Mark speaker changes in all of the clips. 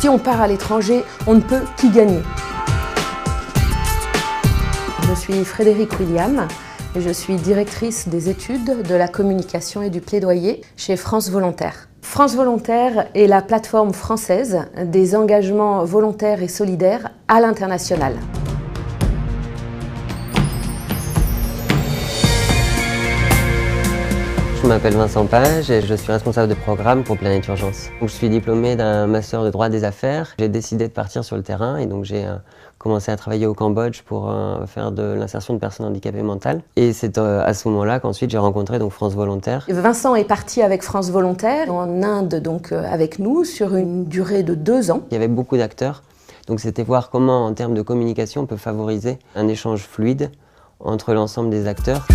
Speaker 1: Si on part à l'étranger, on ne peut qu'y gagner. Je suis Frédérique William et je suis directrice des études, de la communication et du plaidoyer chez France Volontaire. France Volontaire est la plateforme française des engagements volontaires et solidaires à l'international.
Speaker 2: Je m'appelle Vincent Page et je suis responsable de programme pour Planète Urgence. Je suis diplômé d'un master de droit des affaires. J'ai décidé de partir sur le terrain et donc j'ai commencé à travailler au Cambodge pour faire de l'insertion de personnes handicapées mentales. Et c'est à ce moment-là qu'ensuite j'ai rencontré donc France Volontaire.
Speaker 1: Vincent est parti avec France Volontaire en Inde donc avec nous sur une durée de 2 ans.
Speaker 2: Il y avait beaucoup d'acteurs, donc c'était voir comment en termes de communication on peut favoriser un échange fluide entre l'ensemble des acteurs.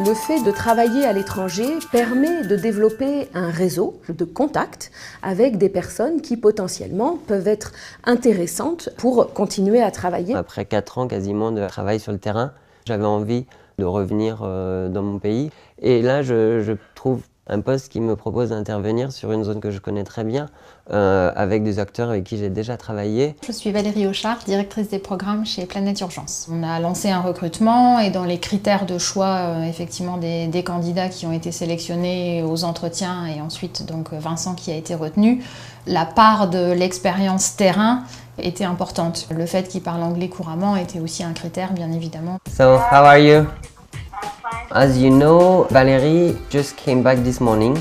Speaker 1: Le fait de travailler à l'étranger permet de développer un réseau de contacts avec des personnes qui potentiellement peuvent être intéressantes pour continuer à travailler.
Speaker 2: Après 4 ans quasiment de travail sur le terrain, j'avais envie de revenir dans mon pays. Et là, je trouve un poste qui me propose d'intervenir sur une zone que je connais très bien, avec des acteurs avec qui j'ai déjà travaillé.
Speaker 3: Je suis Valérie Auchard, directrice des programmes chez Planète Urgence. On a lancé un recrutement et dans les critères de choix effectivement des candidats qui ont été sélectionnés aux entretiens et ensuite donc Vincent qui a été retenu, la part de l'expérience terrain était importante. Le fait qu'il parle anglais couramment était aussi un critère bien évidemment.
Speaker 2: So, how are you? As you know, Valérie just came back this morning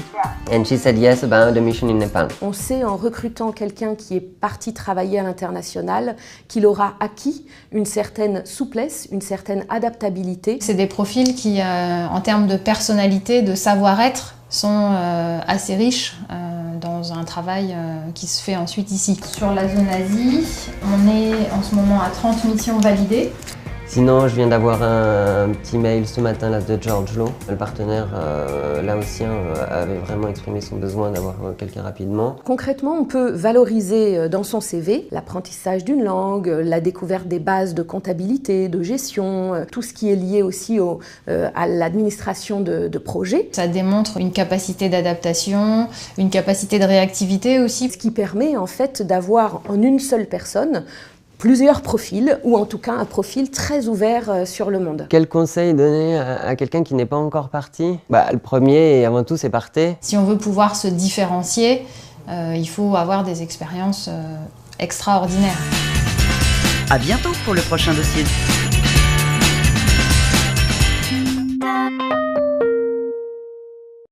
Speaker 2: and she said yes about the mission in Nepal.
Speaker 1: On sait en recrutant quelqu'un qui est parti travailler à l'international qu'il aura acquis une certaine souplesse, une certaine adaptabilité.
Speaker 3: C'est des profils qui, en termes de personnalité, de savoir-être, sont assez riches dans un travail qui se fait ensuite ici. Sur la zone Asie, on est en ce moment à 30 missions validées.
Speaker 2: Sinon, je viens d'avoir un petit mail ce matin là, de George Lowe. Le partenaire laotien avait vraiment exprimé son besoin d'avoir quelqu'un rapidement.
Speaker 1: Concrètement, on peut valoriser dans son CV l'apprentissage d'une langue, la découverte des bases de comptabilité, de gestion, tout ce qui est lié aussi à l'administration de projets.
Speaker 3: Ça démontre une capacité d'adaptation, une capacité de réactivité aussi.
Speaker 1: Ce qui permet en fait d'avoir en une seule personne plusieurs profils, ou en tout cas un profil très ouvert sur le monde.
Speaker 2: Quel conseil donner à quelqu'un qui n'est pas encore parti? Le premier et avant tout, c'est partez.
Speaker 3: Si on veut pouvoir se différencier, il faut avoir des expériences extraordinaires.
Speaker 4: À bientôt pour le prochain dossier.